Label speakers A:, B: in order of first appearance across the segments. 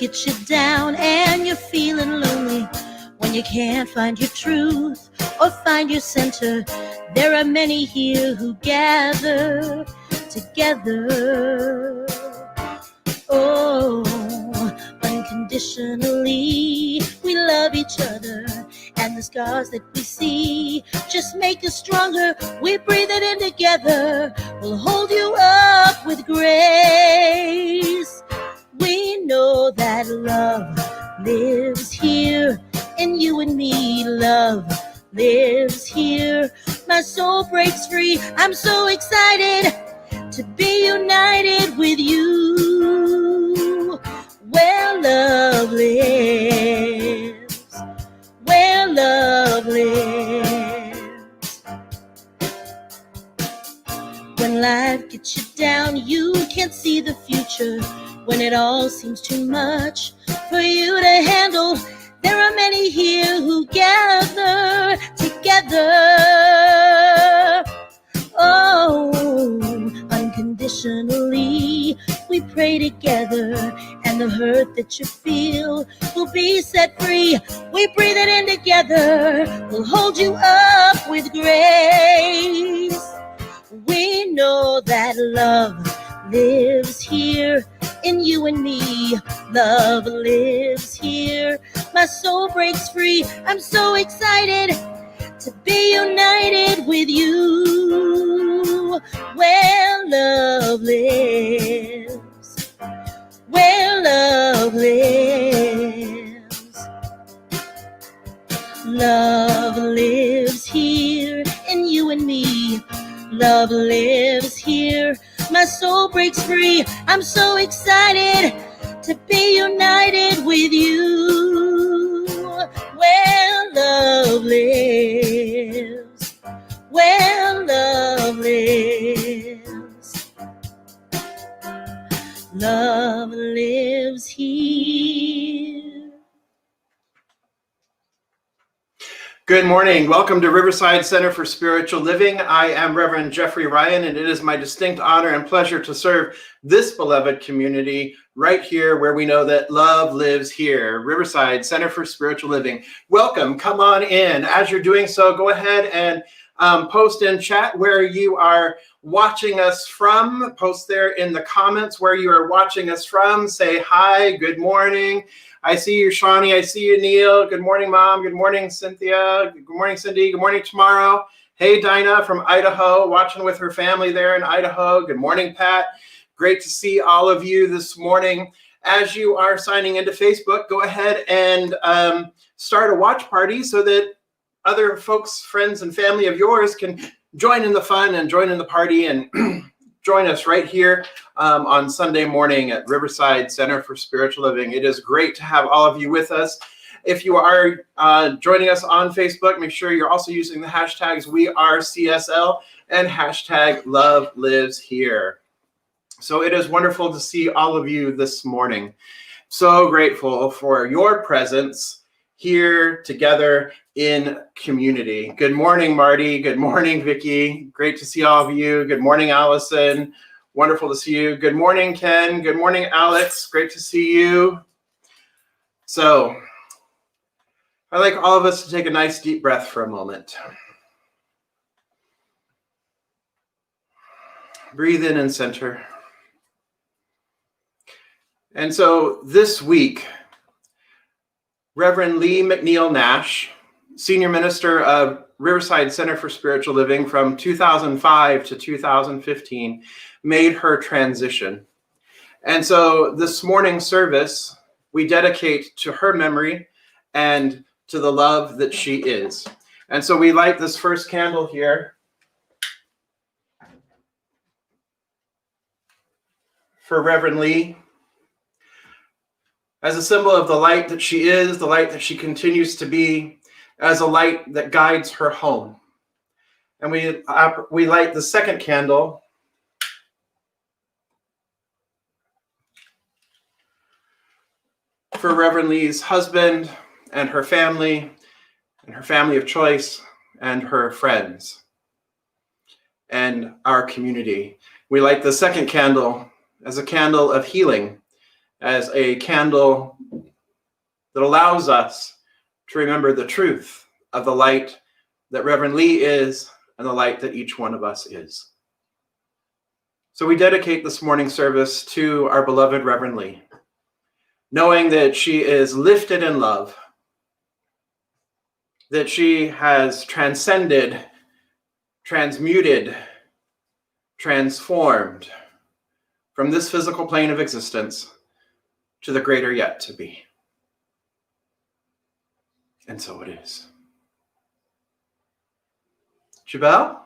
A: gets you down and you're feeling lonely, when you can't find your truth or find your center, there are many here who gather together. Oh, unconditionally, we love each other, and the scars that we see just make us stronger. We breathe it in together, we'll hold you up with grace. We know that love lives here in you and me. Love lives here. My soul breaks free. I'm so excited to be united with you. Where love lives, where love lives. When life gets you down, you can't see the future. When it all seems too much for you to handle, there are many here who gather together. Oh, unconditionally, we pray together, and the hurt that you feel will be set free. We breathe it in together, we'll hold you up with grace. We know that love lives here in you and me. Love lives here. My soul breaks free. I'm so excited to be united with you. Where love lives, where love lives. Love lives here in you and me. Love lives here. My soul breaks free. I'm so excited to be united with you. Where love lives, where love lives. Love lives here.
B: Good morning. Welcome to Riverside Center for Spiritual Living. I am Reverend Jeffrey Ryan, and it is my distinct honor and pleasure to serve this beloved community right here where we know that love lives here. Riverside Center for Spiritual Living. Welcome. Come on in. As you're doing so, go ahead and post in chat where you are watching us from. Post there in the comments where you are watching us from. Say hi, good morning. I see you, Shawnee. I see you, Neil. Good morning, Mom. Good morning, Cynthia. Good morning, Cindy. Good morning, Tomorrow. Hey, Dinah from Idaho, watching with her family there in Idaho. Good morning, Pat. Great to see all of you this morning. As you are signing into Facebook, go ahead and start a watch party so that other folks, friends, and family of yours can join in the fun and join in the party and join us right here on Sunday morning at Riverside Center for Spiritual Living. It is great to have all of you with us. If you are joining us on Facebook, make sure you're also using the hashtags WeAreCSL and hashtag Love Lives Here. So it is wonderful to see all of you this morning. So grateful for your presence here together in community. Good morning, Marty. Good morning, Vicki. Great to see all of you. Good morning, Allison. Wonderful to see you. Good morning, Ken. Good morning, Alex. Great to see you. So I'd like all of us to take a nice deep breath for a moment. Breathe in and center. And so this week, Reverend Lee McNeil Nash, Senior Minister of Riverside Center for Spiritual Living from 2005 to 2015, made her transition. And so this morning's service, we dedicate to her memory and to the love that she is. And so we light this first candle here for Reverend Lee, as a symbol of the light that she is, the light that she continues to be, as a light that guides her home. And we light the second candle for Reverend Lee's husband and her family of choice, and her friends, and our community. We light the second candle as a candle of healing as a candle that allows us to remember the truth of the light that Reverend Lee is and the light that each one of us is. So we dedicate this morning service to our beloved Reverend Lee, knowing that she is lifted in love, that she has transcended, transmuted, transformed from this physical plane of existence to the greater yet to be. And so it is. Jabal?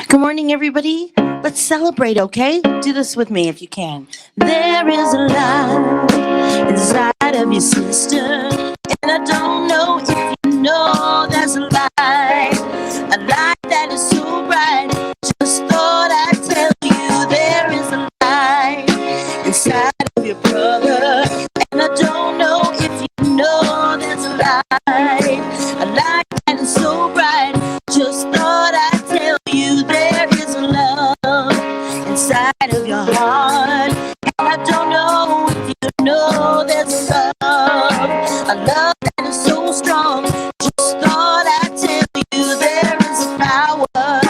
A: Good morning, everybody. Let's celebrate, okay? Do this with me if you can. There is a light inside of your sister, and I don't know if you know there's a light that is so bright. Just thought I'd tell you there is a light inside of your brother, and I don't know if you know there's a light that is so bright. Just thought I'd tell you there is a love inside of your heart, and I don't know if you know there's a love that is so strong. Just thought I'd tell you there is a power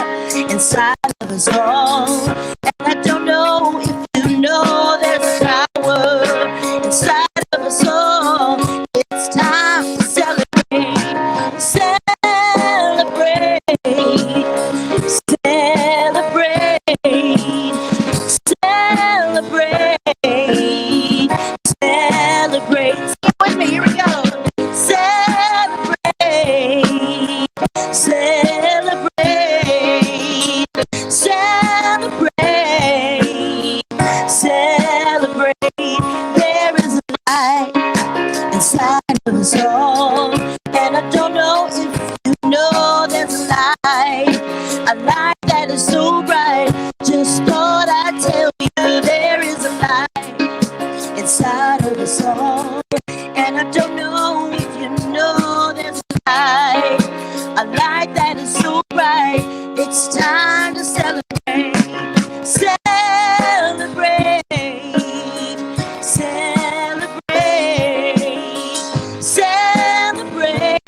A: inside of us all, and I don't know if you know there's a power inside of us all. It's time to celebrate, celebrate, celebrate, celebrate, celebrate. Sing with me, here we go. Celebrate, celebrate, celebrate, celebrate. There is a light inside of us all, and I don't know if you know there's a light that is so bright. Just thought I'd tell you there is a light inside of us all, and I don't know if you know there's a light that is so bright. It's time to celebrate, celebrate, celebrate, celebrate,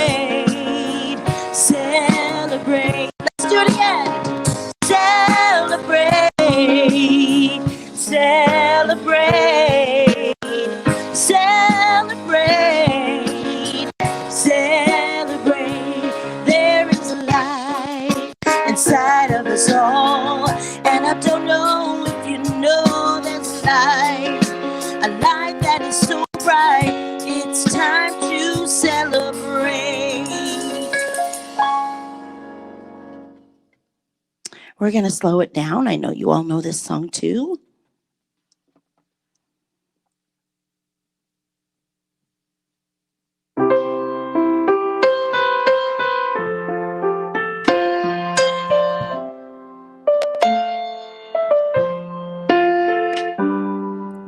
A: celebrate. Let's do it again. Celebrate, celebrate, celebrate, celebrate. There is a light inside of us all, and I don't know if you know there's a light that is so bright. It's time to celebrate. We're going to slow it down. I know you all know this song too.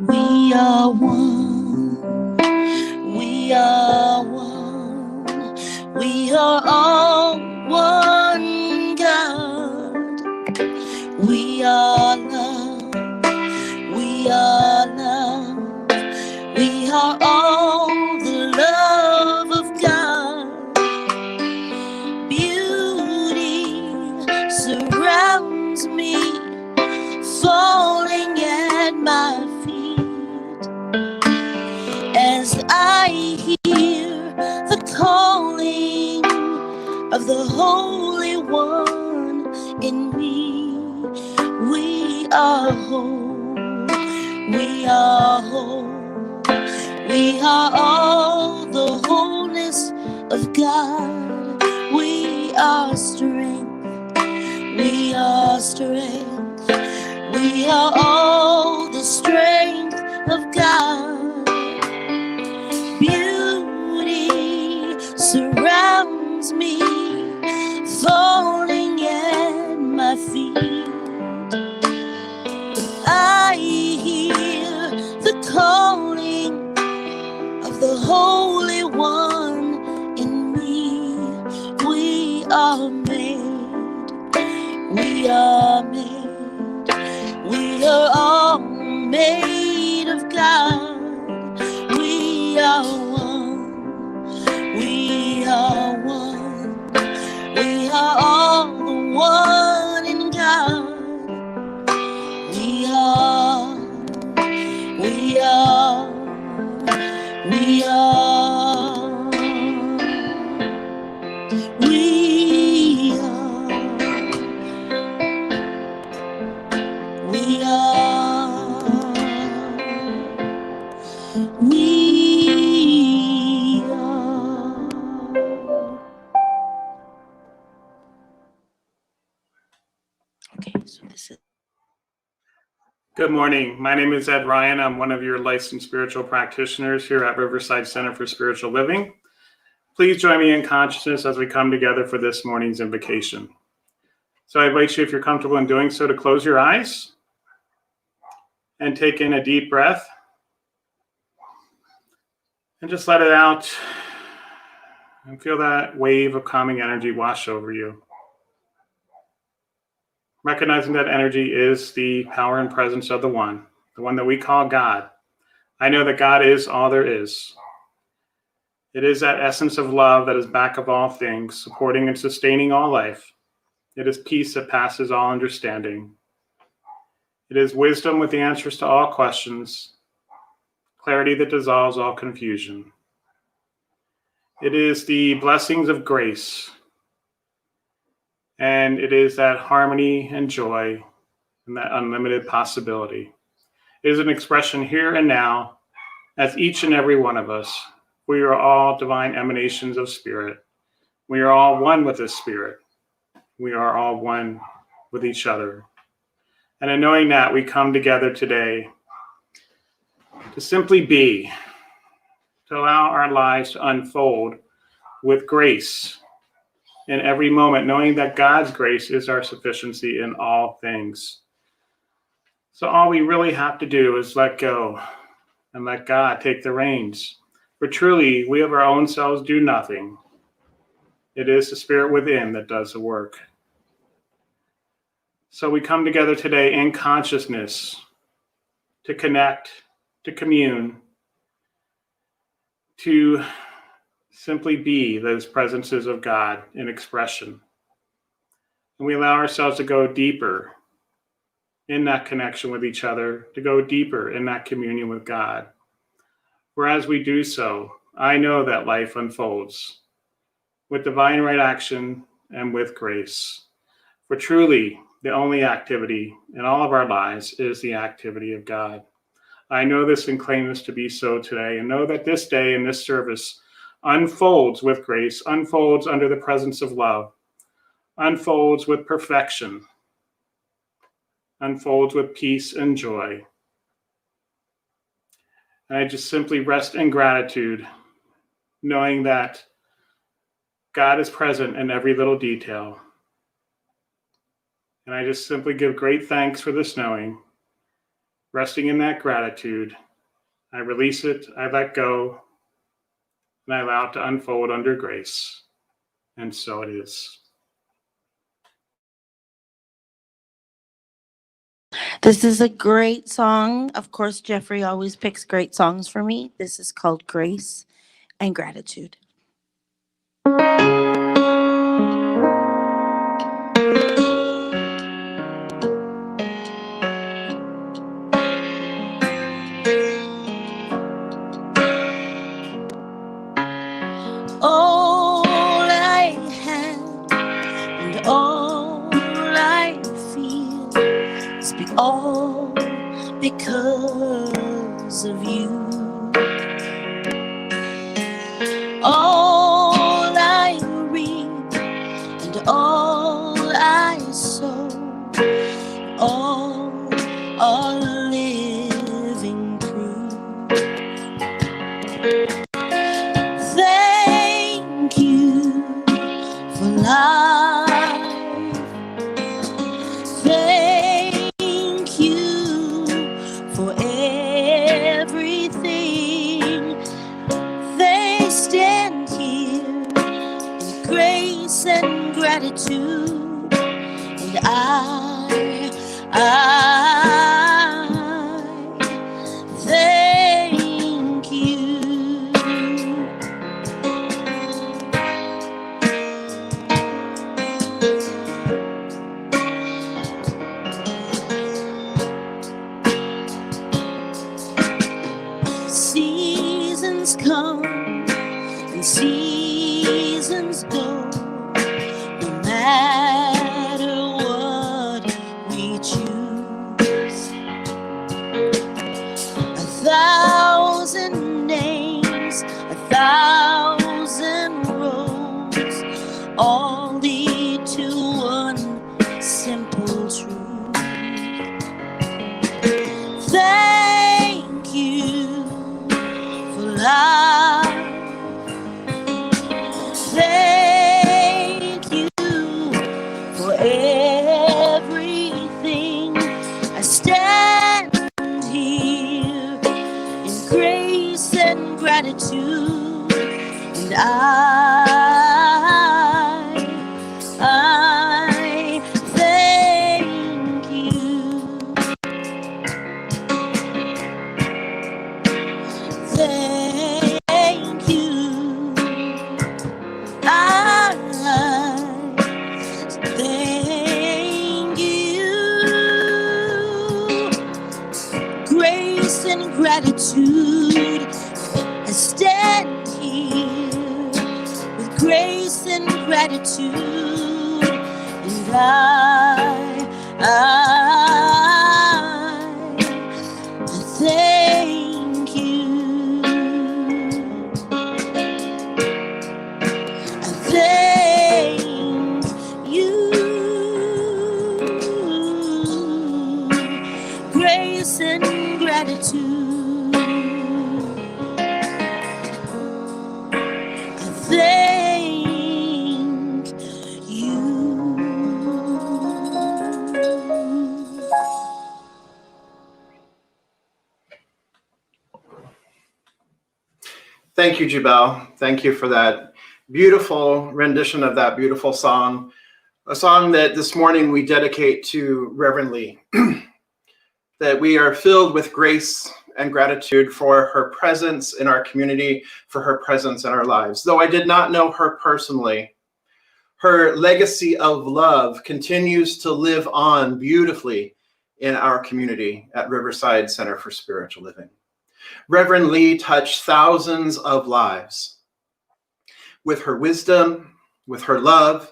A: We are one. We are one. We are all one God. We are love. We are love. We are all the love of God. Beauty surrounds me, falling at my feet, as I hear the calling of the Holy One in me. We are whole, we are whole, we are all the wholeness of God. We are strength, we are strength, we are all the strength of God. Beauty surrounds me, falling at my feet. I hear the calling of the Holy One in me. We are made, we are made, we are made of God. We are one. We are one. We are all the one in God. We are. We are. We are. We are. We are. We are. Okay, so this is.
C: Good morning. My name is Ed Ryan. I'm one of your licensed spiritual practitioners here at Riverside Center for Spiritual Living. Please join me in consciousness as we come together for this morning's invocation. So I invite you, if you're comfortable in doing so, to close your eyes and take in a deep breath and just let it out and feel that wave of calming energy wash over you. Recognizing that energy is the power and presence of the one that we call God. I know that God is all there is. It is that essence of love that is back of all things, supporting and sustaining all life. It is peace that passes all understanding. It is wisdom with the answers to all questions, clarity that dissolves all confusion. It is the blessings of grace, and it is that harmony and joy and that unlimited possibility. It is an expression here and now, as each and every one of us. We are all divine emanations of spirit. We are all one with this spirit. We are all one with each other. And in knowing that, we come together today to simply be, to allow our lives to unfold with grace in every moment, knowing that God's grace is our sufficiency in all things. So all we really have to do is let go and let God take the reins. For truly, we of our own selves do nothing. It is the spirit within that does the work. So we come together today in consciousness to connect, to commune, to simply be those presences of God in expression. And we allow ourselves to go deeper in that connection with each other, to go deeper in that communion with God. For as we do so, I know that life unfolds with divine right action and with grace. For truly, the only activity in all of our lives is the activity of God. I know this and claim this to be so today, and know that this day and this service unfolds with grace, unfolds under the presence of love, unfolds with perfection, unfolds with peace and joy. And I just simply rest in gratitude, knowing that God is present in every little detail. And I just simply give great thanks for this knowing. Resting in that gratitude, I release it, I let go, and I allow it to unfold under grace. And so it is.
A: This is a great song. Of course, Jeffrey always picks great songs for me. This is called Grace and Gratitude. All I have and all I feel is all because of you. All I reap and all I sow, all are living proof. Thank you for life. Thank you for everything. They stand here with grace and gratitude, and I gratitude. I stand here with grace and gratitude, and I thank you. I thank you. Grace and gratitude. I thank you.
B: Thank you, Jubel. Thank you for that beautiful rendition of that beautiful song, a song that this morning we dedicate to Reverend Lee, that we are filled with grace and gratitude for her presence in our community, for her presence in our lives. Though I did not know her personally, her legacy of love continues to live on beautifully in our community at Riverside Center for Spiritual Living. Reverend Lee touched thousands of lives with her wisdom, with her love,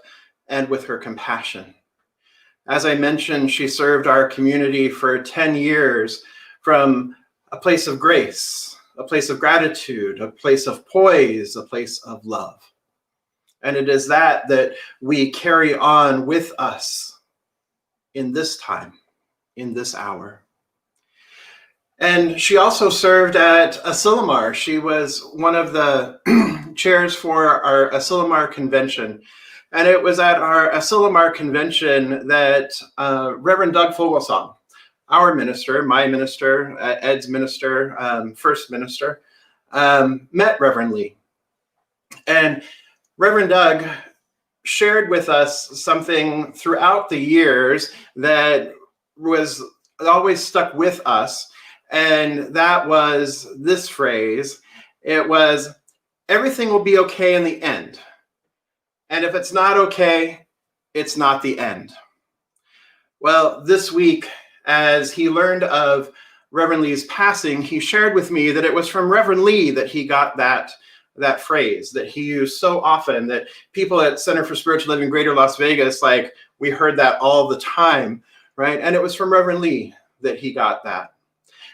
B: and with her compassion. As I mentioned, she served our community for 10 years from a place of grace, a place of gratitude, a place of poise, a place of love. And it is that we carry on with us in this time, in this hour. And she also served at Asilomar. She was one of the chairs for our Asilomar convention. And it was at our Asilomar convention that Reverend Doug Fogelsong, our minister, my minister, Ed's minister, first minister, met Reverend Lee. And Reverend Doug shared with us something throughout the years that was always stuck with us. And that was this phrase. It was, everything will be okay in the end. And if it's not okay, it's not the end. Well, this week, as he learned of Reverend Lee's passing, he shared with me that it was from Reverend Lee that he got that phrase that he used so often, that people at Center for Spiritual Living Greater Las Vegas, like, we heard that all the time, right? And it was from Reverend Lee that he got that.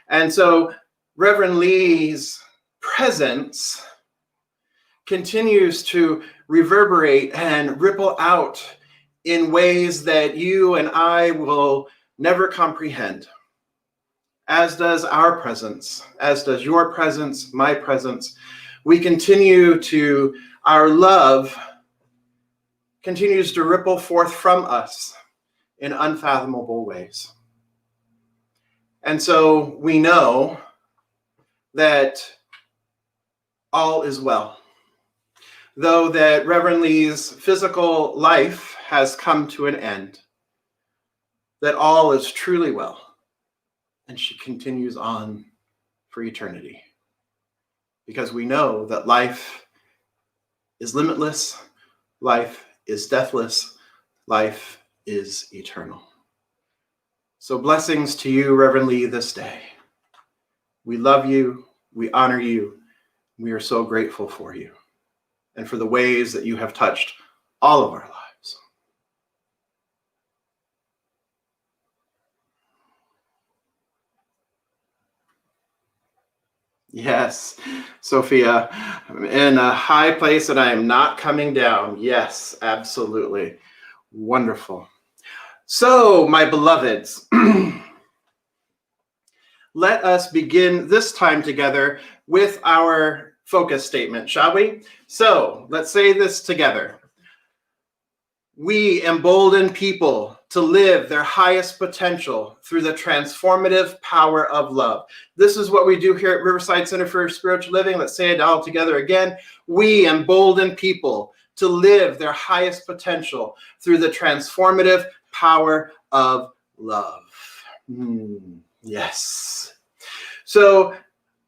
B: And so Reverend Lee's presence continues to reverberate and ripple out in ways that you and I will never comprehend, as does our presence, as does your presence, my presence. We continue to, our love continues to ripple forth from us in unfathomable ways. And so we know that all is well. Though that Reverend Lee's physical life has come to an end, that all is truly well, and she continues on for eternity. Because we know that life is limitless, life is deathless, life is eternal. So blessings to you, Reverend Lee, this day. We love you, we honor you, we are so grateful for you, and for the ways that you have touched all of our lives. Yes, Sophia, I'm in a high place and I am not coming down. Yes, absolutely. Wonderful. So, my beloveds, let us begin this time together with our focus statement, shall we? So, let's say this together. We embolden people to live their highest potential through the transformative power of love. This is what we do here at Riverside Center for Spiritual Living. Let's say it all together again. We embolden people to live their highest potential through the transformative power of love. Yes. So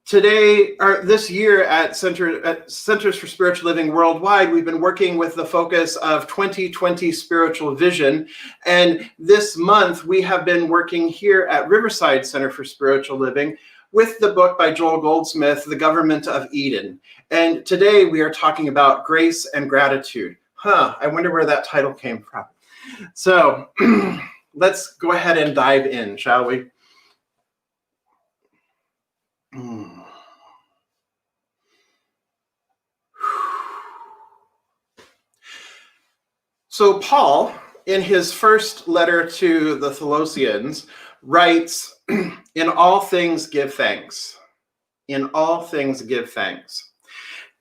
B: today, or this year at Centers for Spiritual Living Worldwide, we've been working with the focus of 2020 spiritual vision. And this month, we have been working here at Riverside Center for Spiritual Living with the book by Joel Goldsmith, The Government of Eden. And today we are talking about grace and gratitude. I wonder where that title came from. So let's go ahead and dive in, shall we? So Paul, in his first letter to the Thessalonians, writes, in all things give thanks. In all things give thanks.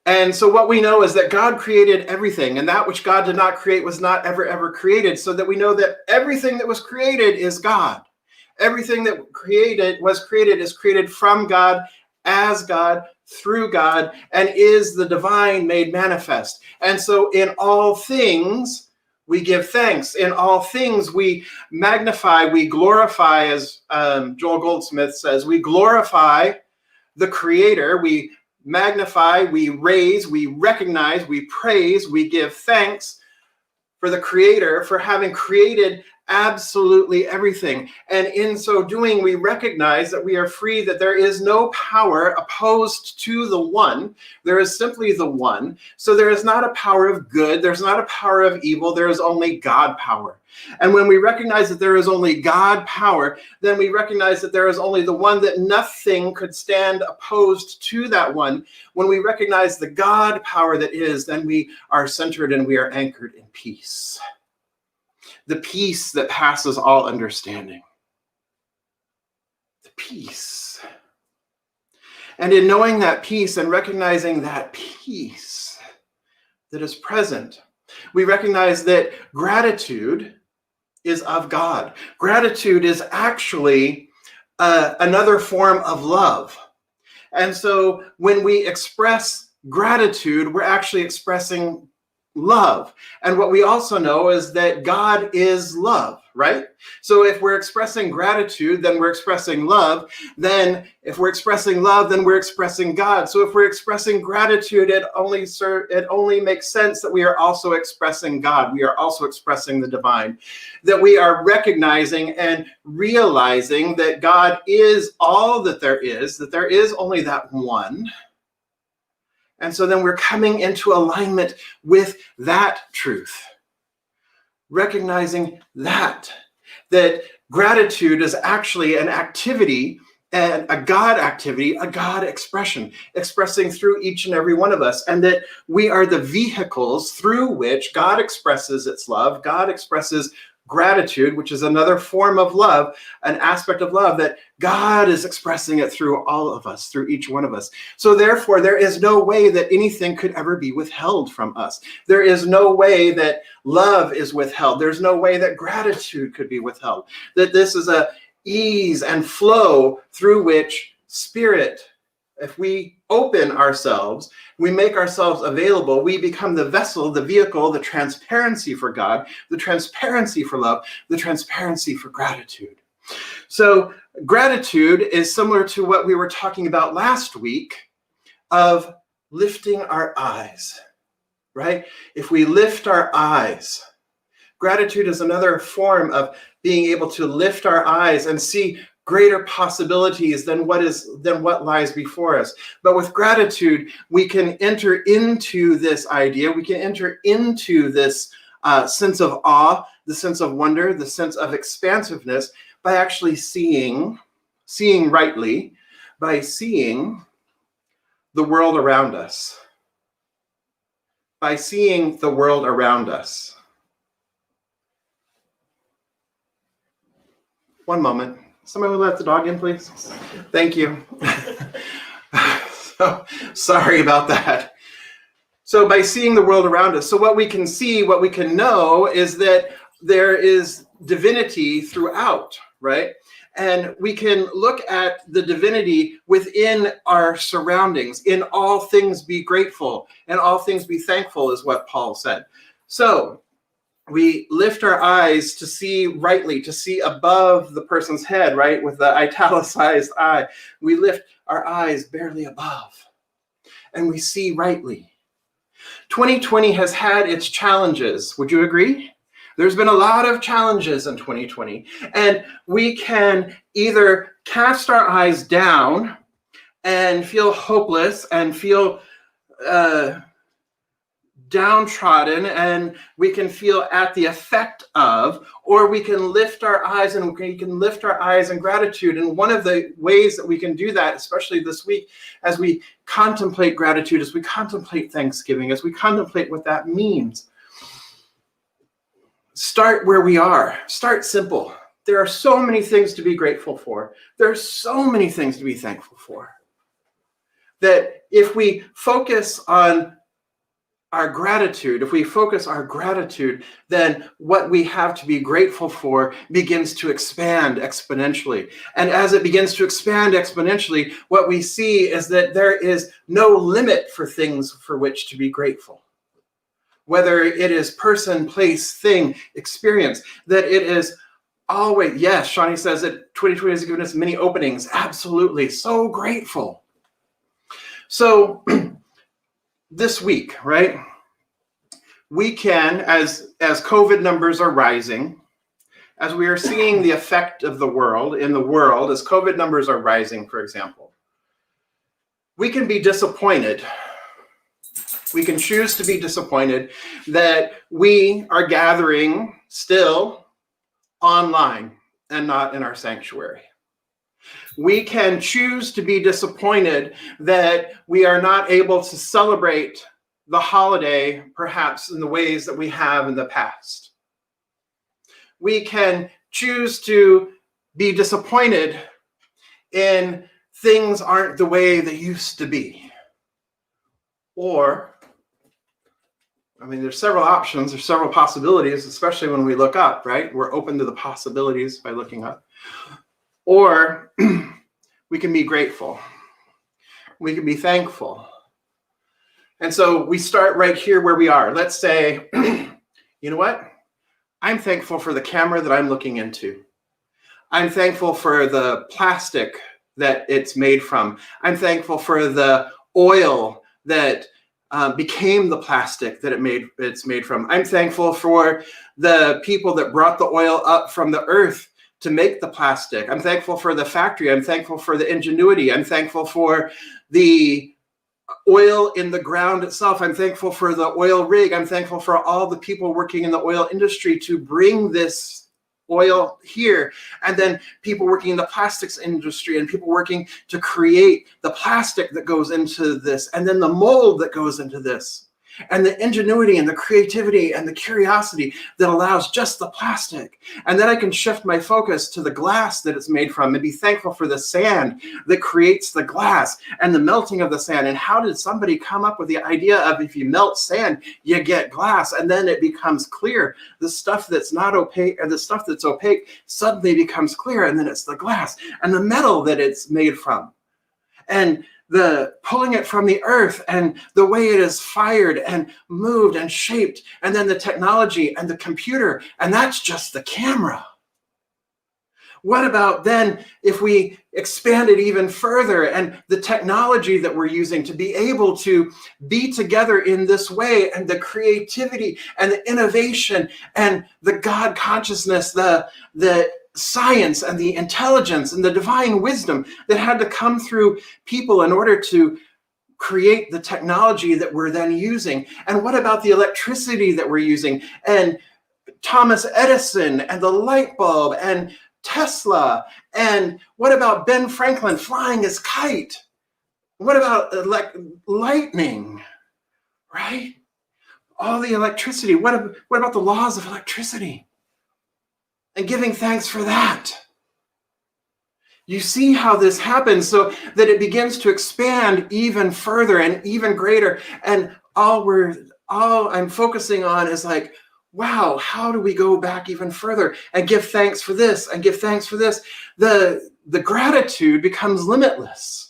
B: And so what we know is that God created everything, and that which God did not create was not ever created, so that we know that everything that was created is God. Everything that was created is created from God, as God, through God, and is the divine made manifest. And so in all things, we give thanks. In all things, we magnify, we glorify, as Joel Goldsmith says, we glorify the Creator, we magnify, we raise, we recognize, we praise, we give thanks for the Creator for having created absolutely everything. And in so doing, we recognize that we are free, that there is no power opposed to the one. There is simply the one. So there is not a power of good. There's not a power of evil. There is only God power. And when we recognize that there is only God power, then we recognize that there is only the one, that nothing could stand opposed to that one. When we recognize the God power that is, then we are centered and we are anchored in peace. The peace that passes all understanding. The peace. And in knowing that peace and recognizing that peace that is present, we recognize that gratitude is of God. Gratitude is actually another form of love. And so when we express gratitude, we're actually expressing love. And what we also know is that God is love, right? So if we're expressing gratitude, then we're expressing love. Then if we're expressing love, then we're expressing God. So if we're expressing gratitude, it only makes sense that we are also expressing God. We are also expressing the divine, that we are recognizing and realizing that God is all that there is only that one. And so then we're coming into alignment with that truth, recognizing that gratitude is actually an activity, and a God activity, a God expression, expressing through each and every one of us, and that we are the vehicles through which God expresses its love. God expresses gratitude, which is another form of love, an aspect of love, that God is expressing it through all of us, through each one of us. So therefore, there is no way that anything could ever be withheld from us. There is no way that love is withheld. There's no way that gratitude could be withheld. That this is a ease and flow through which Spirit, if we open ourselves, we make ourselves available, we become the vessel, the vehicle, the transparency for God, the transparency for love, the transparency for gratitude. So gratitude is similar to what we were talking about last week of lifting our eyes, right? If we lift our eyes, gratitude is another form of being able to lift our eyes and see greater possibilities than what lies before us. But with gratitude, we can enter into this idea, we can enter into this sense of awe, the sense of wonder, the sense of expansiveness, by actually seeing rightly, by seeing the world around us. By seeing the world around us. One moment. Somebody will let the dog in, please. Thank you. So, sorry about that. So by seeing the world around us, so what we can see, what we can know is that there is divinity throughout, right? And we can look at the divinity within our surroundings. In all things be grateful, and all things be thankful, is what Paul said. So we lift our eyes to see rightly, to see above the person's head, right? With the italicized eye. We lift our eyes barely above, and we see rightly. 2020 has had its challenges. Would you agree? There's been a lot of challenges in 2020, and we can either cast our eyes down and feel hopeless and feel downtrodden, and we can feel at the effect of, or we can lift our eyes, and we can lift our eyes in gratitude. And one of the ways that we can do that, especially this week, as we contemplate gratitude, as we contemplate Thanksgiving, as we contemplate what that means, start where we are. Start simple. There are so many things to be grateful for. There are so many things to be thankful for. That if we focus on our gratitude, then what we have to be grateful for begins to expand exponentially. And as it begins to expand exponentially, what we see is that there is no limit for things for which to be grateful. Whether it is person, place, thing, experience, that it is always, yes, Shawnee says that 2020 has given us many openings. Absolutely, so grateful. So this week, right, we can, as COVID numbers are rising, as we are seeing the effect of the world, as COVID numbers are rising, for example, we can be disappointed. We can choose to be disappointed that we are gathering still online and not in our sanctuary. We can choose to be disappointed that we are not able to celebrate the holiday perhaps in the ways that we have in the past. We can choose to be disappointed in things aren't the way they used to be. Or, there's several options, there's several possibilities, especially when we look up, right? We're open to the possibilities by looking up. Or we can be grateful. We can be thankful. And so we start right here where we are. Let's say, you know what? I'm thankful for the camera that I'm looking into. I'm thankful for the plastic that it's made from. I'm thankful for the oil that became the plastic that it's made from. I'm thankful for the people that brought the oil up from the earth to make the plastic. I'm thankful for the factory. I'm thankful for the ingenuity. I'm thankful for the oil in the ground itself. I'm thankful for the oil rig. I'm thankful for all the people working in the oil industry to bring this oil here, and then people working in the plastics industry and people working to create the plastic that goes into this, and then the mold that goes into this, and the ingenuity and the creativity and the curiosity that allows just the plastic. And then I can shift my focus to the glass that it's made from and be thankful for the sand that creates the glass and the melting of the sand. And how did somebody come up with the idea of if you melt sand, you get glass, and then it becomes clear. The stuff that's not opaque, or the stuff that's opaque suddenly becomes clear, and then it's the glass and the metal that it's made from. And the pulling it from the earth and the way it is fired and moved and shaped, and then the technology and the computer, and that's just the camera. What about then if we expand it even further, and the technology that we're using to be able to be together in this way, and the creativity and the innovation and the God consciousness, the science and the intelligence and the divine wisdom that had to come through people in order to create the technology that we're then using? And what about the electricity that we're using, and Thomas Edison and the light bulb and Tesla? And what about Ben Franklin flying his kite? What about lightning, right? All the electricity. What about the laws of electricity? And giving thanks for that. You see how this happens, so that it begins to expand even further and even greater. And all I'm focusing on is like, wow, how do we go back even further and give thanks for this and give thanks for this? The gratitude becomes limitless.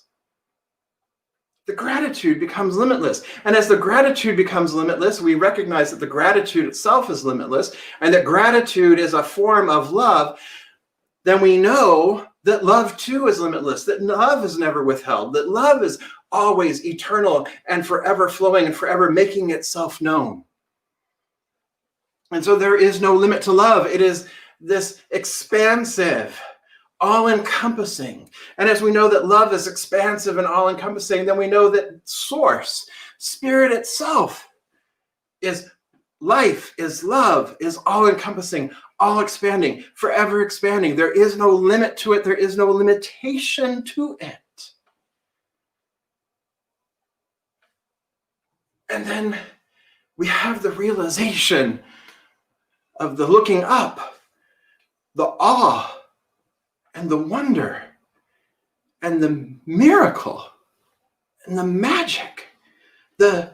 B: The gratitude becomes limitless. And as the gratitude becomes limitless, we recognize that the gratitude itself is limitless, and that gratitude is a form of love. Then we know that love too is limitless, that love is never withheld, that love is always eternal and forever flowing and forever making itself known. And so there is no limit to love. It is this expansive, all-encompassing. And as we know that love is expansive and all-encompassing, then we know that source, spirit itself, is life, is love, is all-encompassing, all expanding, forever expanding. There is no limit to it. There is no limitation to it. And then we have the realization of the looking up, the awe, and the wonder, and the miracle, and the magic, the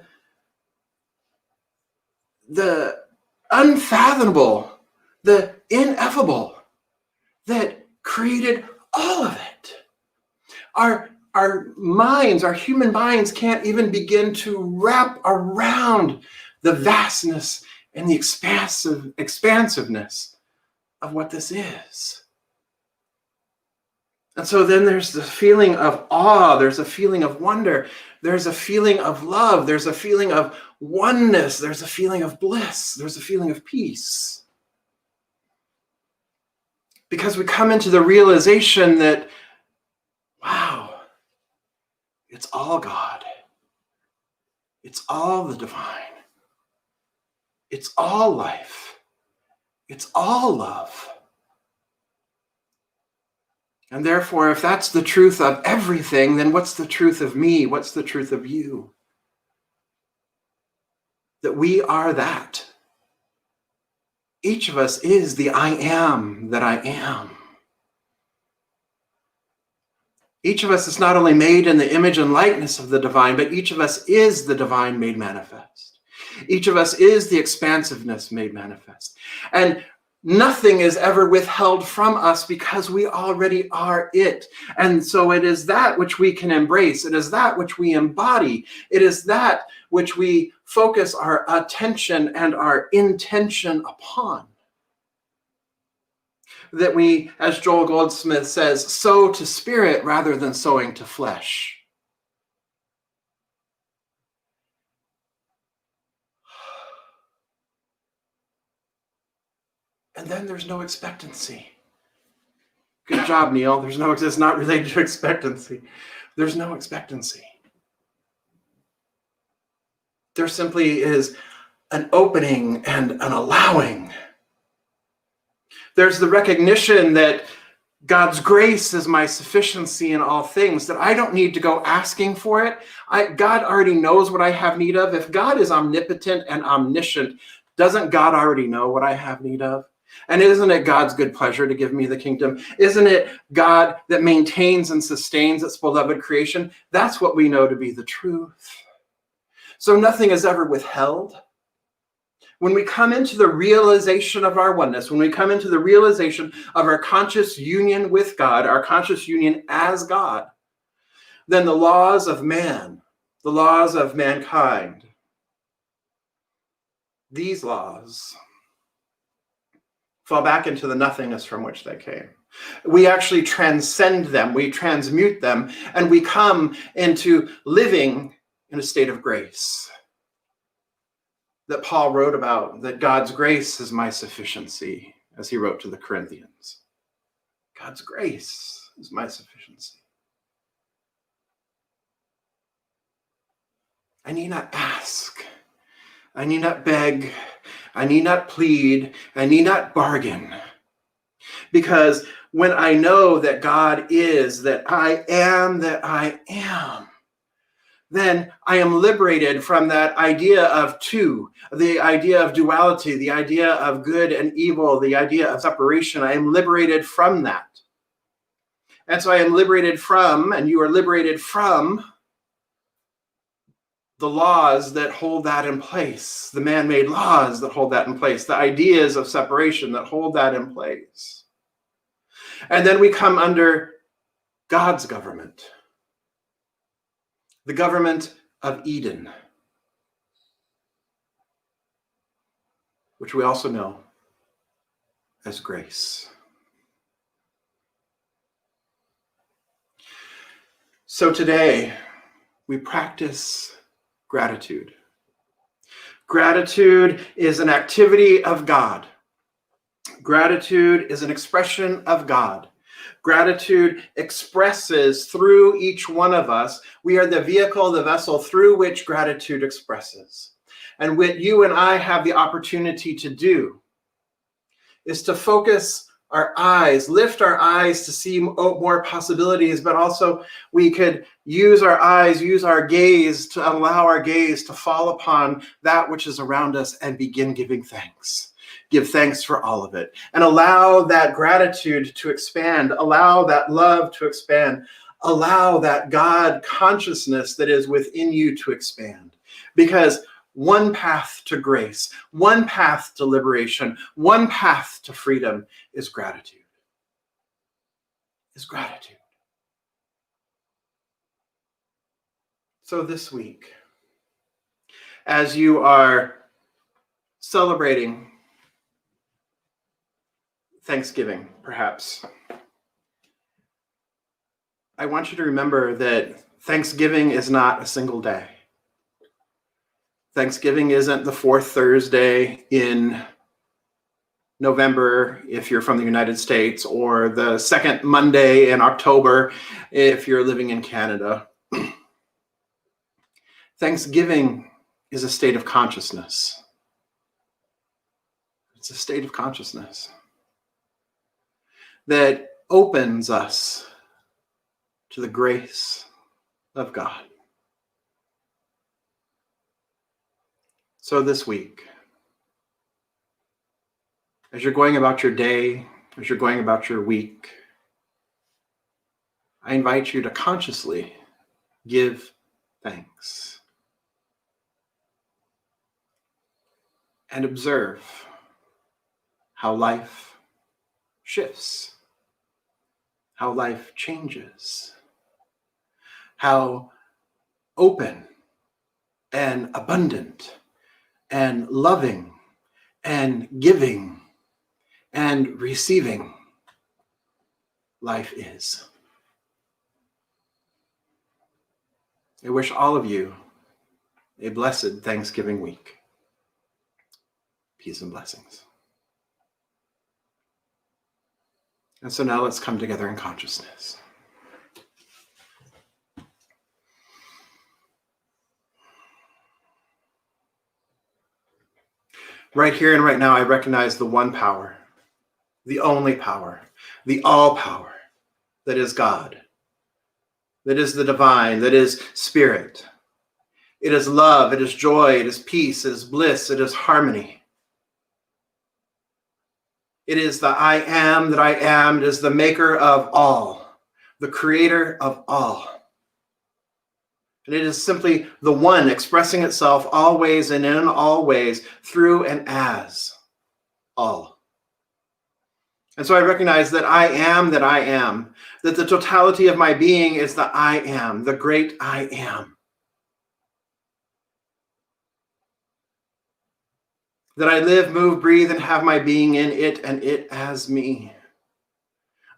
B: unfathomable, the ineffable that created all of it. Our minds, our human minds can't even begin to wrap around the vastness and the expansiveness of what this is. And so then there's the feeling of awe, there's a feeling of wonder, there's a feeling of love, there's a feeling of oneness, there's a feeling of bliss, there's a feeling of peace. Because we come into the realization that, wow, it's all God. It's all the divine. It's all life. It's all love. And therefore, if that's the truth of everything, then what's the truth of me? What's the truth of you? That we are that. Each of us is the I am that I am. Each of us is not only made in the image and likeness of the divine, but each of us is the divine made manifest. Each of us is the expansiveness made manifest. And nothing is ever withheld from us because we already are it. And so it is that which we can embrace. It is that which we embody. It is that which we focus our attention and our intention upon. That we, as Joel Goldsmith says, sow to spirit rather than sowing to flesh. And then there's no expectancy. Good job, Neil. It's not related to expectancy. There's no expectancy. There simply is an opening and an allowing. There's the recognition that God's grace is my sufficiency in all things, that I don't need to go asking for it. God already knows what I have need of. If God is omnipotent and omniscient, doesn't God already know what I have need of? And isn't it God's good pleasure to give me the kingdom? Isn't it God that maintains and sustains its beloved creation? That's what we know to be the truth. So nothing is ever withheld. When we come into the realization of our oneness, when we come into the realization of our conscious union with God, our conscious union as God, then the laws of man, the laws of mankind, these laws fall back into the nothingness from which they came. We actually transcend them, we transmute them, and we come into living in a state of grace that Paul wrote about, that God's grace is my sufficiency, as he wrote to the Corinthians. God's grace is my sufficiency. I need not ask. I need not beg. I need not plead. I need not bargain. Because when I know that God is, that I am, then I am liberated from that idea of two, the idea of duality, the idea of good and evil, the idea of separation. I am liberated from that. And so I am liberated from, and you are liberated from, the laws that hold that in place, the man-made laws that hold that in place, the ideas of separation that hold that in place. And then we come under God's government, the government of Eden, which we also know as grace. So today, we practice gratitude. Gratitude is an activity of God. Gratitude is an expression of God. Gratitude expresses through each one of us. We are the vehicle, the vessel through which gratitude expresses. And what you and I have the opportunity to do is to focus our eyes, lift our eyes to see more possibilities, but also we could use our eyes, use our gaze to allow our gaze to fall upon that which is around us and begin giving thanks. Give thanks for all of it and allow that gratitude to expand, allow that love to expand, allow that God consciousness that is within you to expand. Because one path to grace, one path to liberation, one path to freedom is gratitude. Is gratitude. So this week, as you are celebrating Thanksgiving, perhaps, I want you to remember that Thanksgiving is not a single day. Thanksgiving isn't the fourth Thursday in November if you're from the United States, or the second Monday in October if you're living in Canada. Thanksgiving is a state of consciousness. It's a state of consciousness that opens us to the grace of God. So this week, as you're going about your day, as you're going about your week, I invite you to consciously give thanks and observe how life shifts, how life changes, how open and abundant and loving and giving and receiving life is. I wish all of you a blessed Thanksgiving week. Peace and blessings. And so now let's come together in consciousness. Right here and right now, I recognize the one power, the only power, the all power that is God, that is the divine, that is spirit. It is love, it is joy, it is peace, it is bliss, it is harmony. It is the I am that I am. It is the maker of all, the creator of all. And it is simply the one expressing itself always and in all ways, through and as all. And so I recognize that I am, that the totality of my being is the I am, the great I am. That I live, move, breathe, and have my being in it and it as me.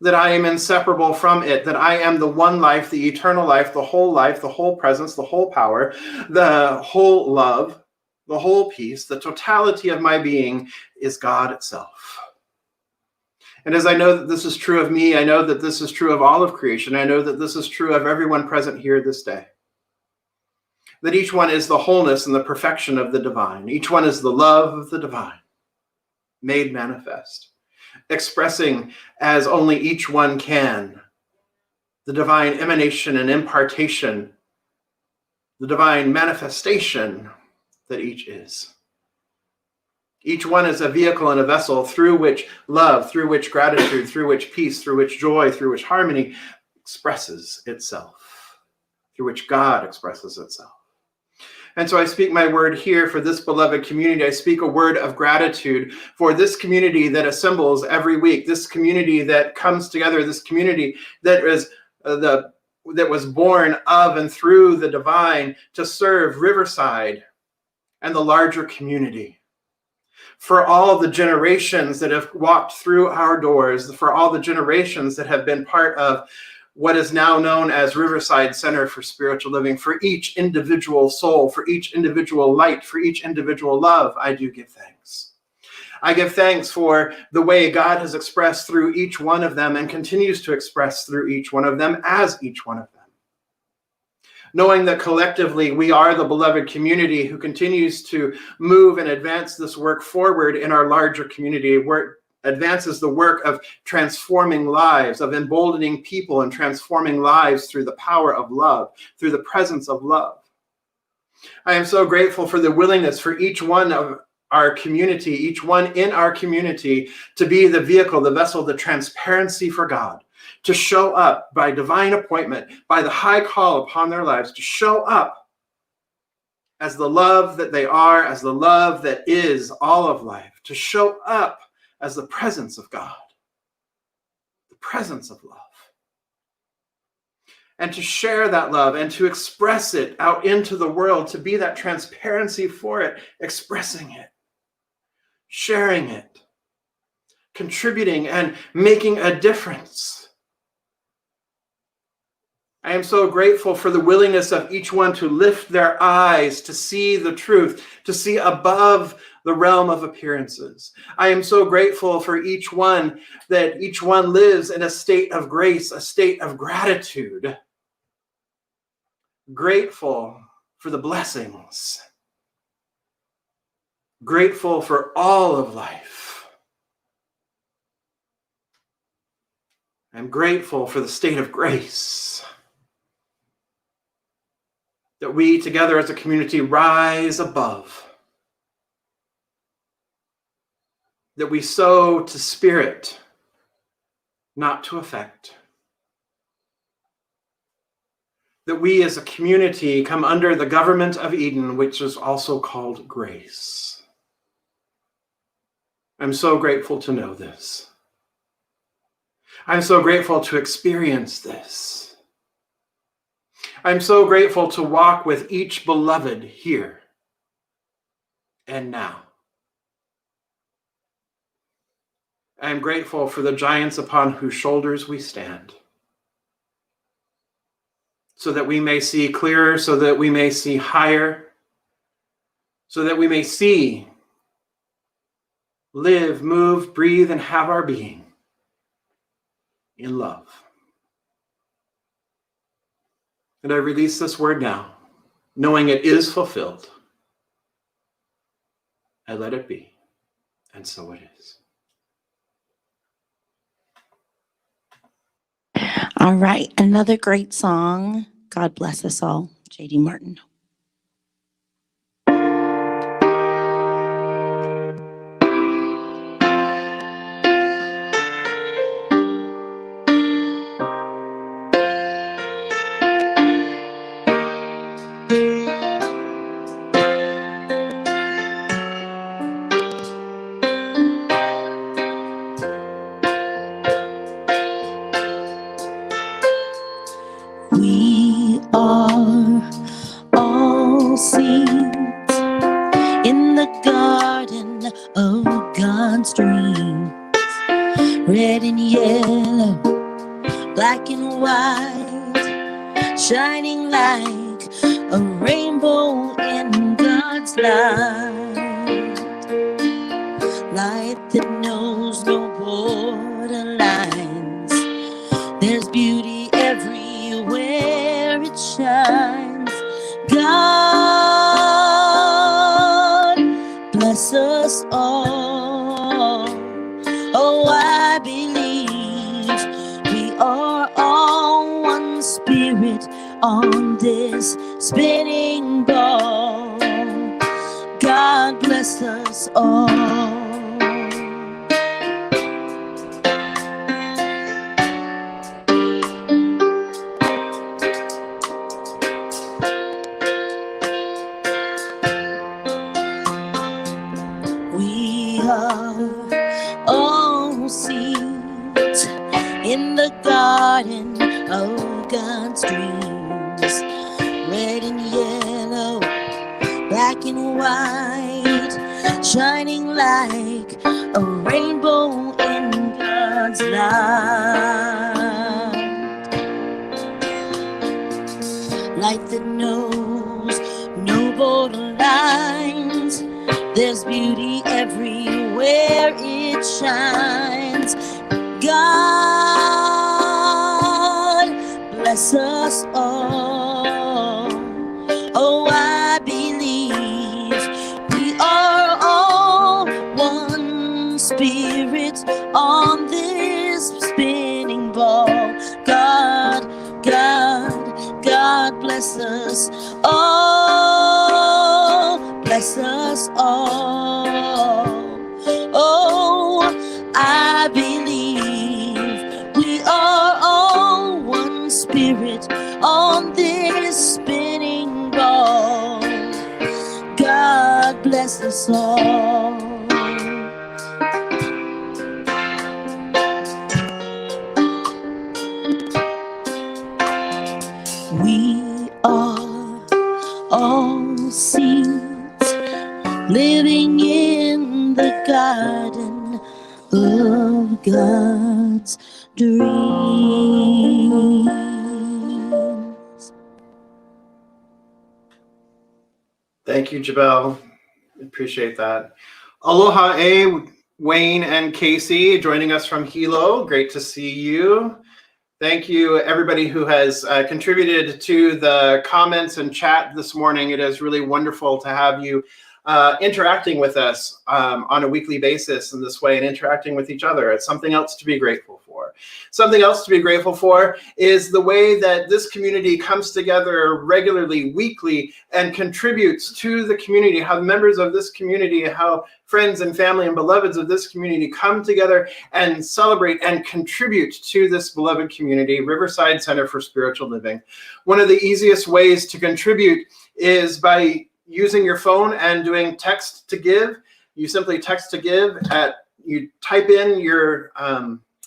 B: That I am inseparable from it, that I am the one life, the eternal life, the whole presence, the whole power, the whole love, the whole peace, the totality of my being is God itself. And as I know that this is true of me, I know that this is true of all of creation. I know that this is true of everyone present here this day. That each one is the wholeness and the perfection of the divine. Each one is the love of the divine, made manifest, expressing as only each one can the divine emanation and impartation, the divine manifestation that each is. Each one is a vehicle and a vessel through which love, through which gratitude, through which peace, through which joy, through which harmony expresses itself, through which God expresses itself. And so I speak my word here for this beloved community. I speak a word of gratitude for this community that assembles every week, this community that comes together, this community that is that was born of and through the divine to serve Riverside and the larger community. For all the generations that have walked through our doors, for all the generations that have been part of what is now known as Riverside Center for Spiritual Living, for each individual soul, for each individual light, for each individual love, I do give thanks. I give thanks for the way God has expressed through each one of them and continues to express through each one of them as each one of them. Knowing that collectively we are the beloved community who continues to move and advance this work forward in our larger community, where it advances the work of transforming lives, of emboldening people and transforming lives through the power of love, through the presence of love. I am so grateful for the willingness for each one of our community, each one in our community, to be the vehicle, the vessel, the transparency for God, to show up by divine appointment, by the high call upon their lives, to show up as the love that they are, as the love that is all of life, to show up as the presence of God, the presence of love, and to share that love and to express it out into the world, to be that transparency for it, expressing it, sharing it, contributing and making a difference. I am so grateful for the willingness of each one to lift their eyes, to see the truth, to see above the realm of appearances. I am so grateful for each one, that each one lives in a state of grace, a state of gratitude. Grateful for the blessings. Grateful for all of life. I'm grateful for the state of grace. That we together as a community rise above. That we sow to spirit, not to effect. That we as a community come under the government of Eden, which is also called grace. I'm so grateful to know this. I'm so grateful to experience this. I'm so grateful to walk with each beloved here and now. I am grateful for the giants upon whose shoulders we stand, so that we may see clearer, so that we may see higher, so that we may see, live, move, breathe, and have our being in love. And I release this word now, knowing it is fulfilled. I let it be, and so it is.
A: All right, another great song. God bless us all. J.D. Martin. We are all seeds in the garden of God's dreams. Red and yellow, black and white, shining like a rainbow in God's light. Light that knows no borderlines. There's beauty everywhere it shines. God bless us all. Oh, I believe we are all one spirit on this spinning ball. God bless us all. We are all seeds in the garden of God's dreams. Red and yellow, black and white, shining like a rainbow in God's light. light that knows no borderlines. There's beauty everywhere it shines. God bless us all. Oh, I believe we are all one spirit on this spinning ball. God bless us all. Bless us all. Oh, I believe we are all one spirit on this spinning ball. God bless us all. We are all seeds living in the garden of God's dreams.
B: Thank you, Jabel. Appreciate that. Aloha, Wayne and Casey joining us from Hilo. Great to see you. Thank you, everybody who has contributed to the comments and chat this morning. It is really wonderful to have you interacting with us on a weekly basis in this way and interacting with each other. It's something else to be grateful for. Something else to be grateful for is the way that this community comes together regularly, weekly, and contributes to the community, how the members of this community, how friends and family and beloveds of this community come together and celebrate and contribute to this beloved community, Riverside Center for Spiritual Living. One of the easiest ways to contribute is by using your phone and doing text to give. You simply text to give you type in your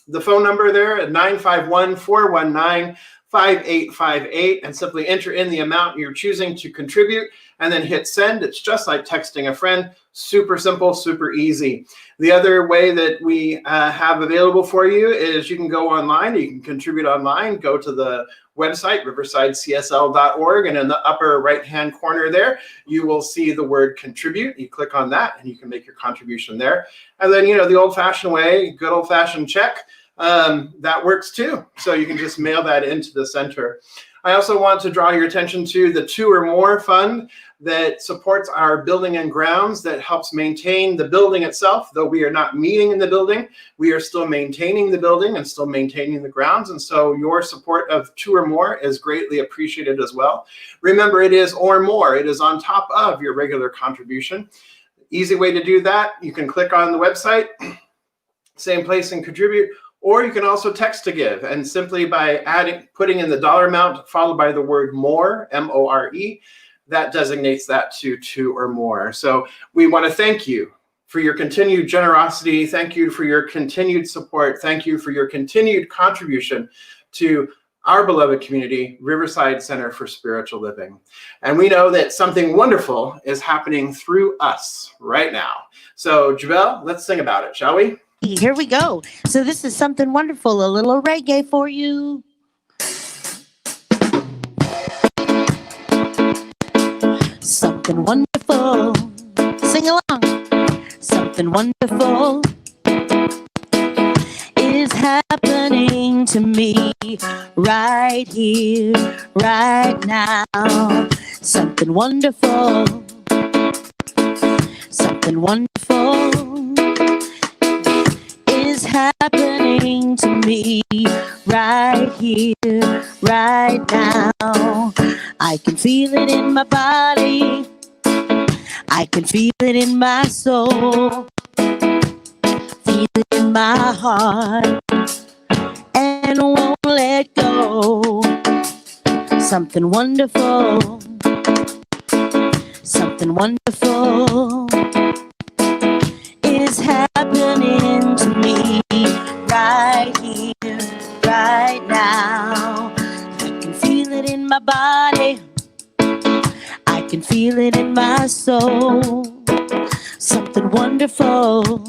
B: the phone number there at 951-419-5858 and simply enter in the amount you're choosing to contribute and then hit send. It's just like texting a friend. Super simple, super easy. The other way that we have available for you is you can go online, you can contribute online, go to the website, riversidecsl.org, and in the upper right-hand corner there, you will see the word contribute. You click on that and you can make your contribution there. And then, the old-fashioned way, good old-fashioned check, that works too. So you can just mail that into the center. I also want to draw your attention to the Two or More Fund that supports our building and grounds, that helps maintain the building itself. Though we are not meeting in the building, we are still maintaining the building and still maintaining the grounds. And so your support of Two or More is greatly appreciated as well. Remember, it is or more. It is on top of your regular contribution. Easy way to do that, you can click on the website, same place, and contribute. Or you can also text to give, and simply by putting in the dollar amount followed by the word more, M-O-R-E, that designates that to two or more. So we want to thank you for your continued generosity. Thank you for your continued support. Thank you for your continued contribution to our beloved community, Riverside Center for Spiritual Living. And we know that something wonderful is happening through us right now. So Jabel, let's sing about it, shall we?
A: Here we go. So this is something wonderful, a little reggae for you. Something wonderful. Sing along. Something wonderful is happening to me right here, right now. Something wonderful. Something wonderful is happening to me right here, right now. I can feel it in my body. I can feel it in my soul. Feel it in my heart and won't let go. Something wonderful. Something wonderful is happening to me right here, right now. I can feel it in my body. I can feel it in my soul. Something wonderful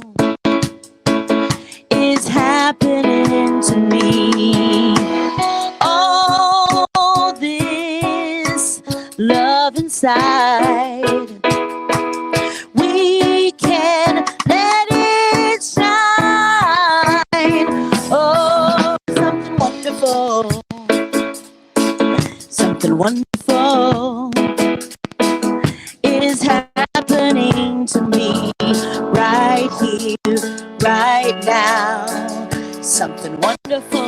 A: is happening to me. Oh, this Riverside. We can let it shine. Oh, something wonderful. Something wonderful is happening to me right here, right now. Something wonderful.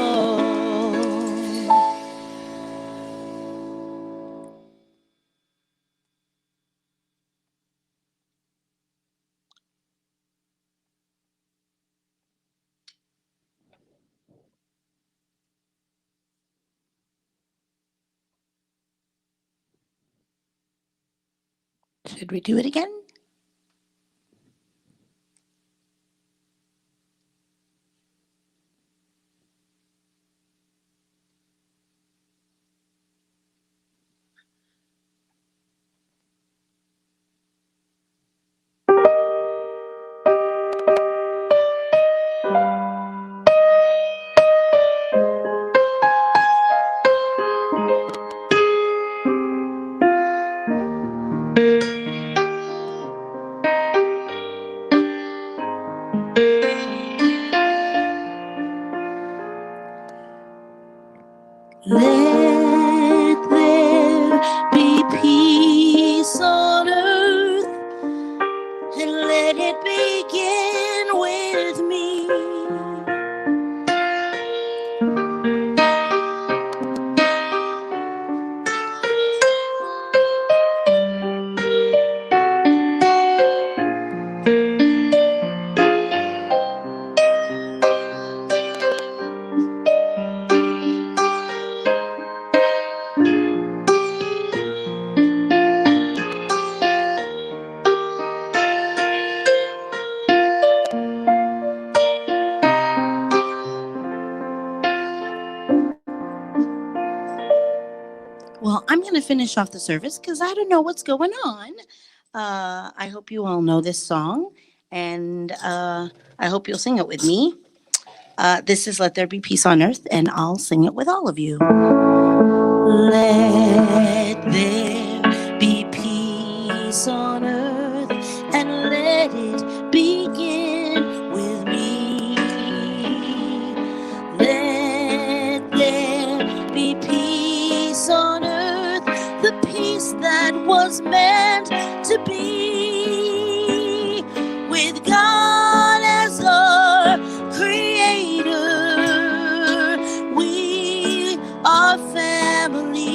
A: Should we do it again? Let there be peace on earth, and let it begin with me. Well, I'm going to finish off the service because I don't know what's going on. I hope you all know this song, and I hope you'll sing it with me. This is Let There Be Peace on Earth, and I'll sing it with all of you. Let there be peace on earth, and let it begin with me. Let there be peace on earth, the peace that was meant to be, with God as our creator. We are family.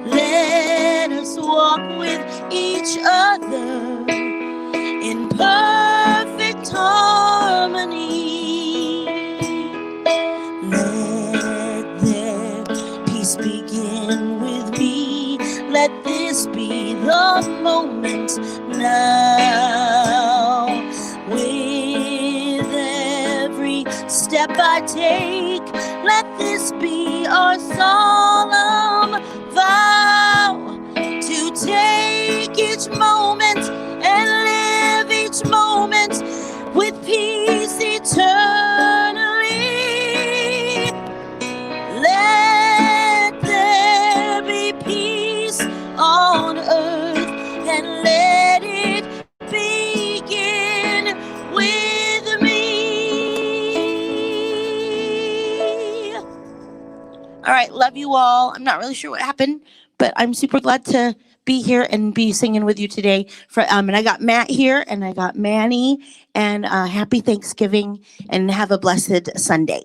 A: Let us walk with each other in perfect harmony. Let their peace begin with me. Let this be the moment now. With every step I take, let this be our solemn vow, to take each moment and live each moment with peace eternally. Let there be peace on earth, and let it begin with me. All right, love you all. I'm not really sure what happened, but I'm super glad to be here and be singing with you today. And I got Matt here, and I got Manny, and happy Thanksgiving, and have a blessed Sunday.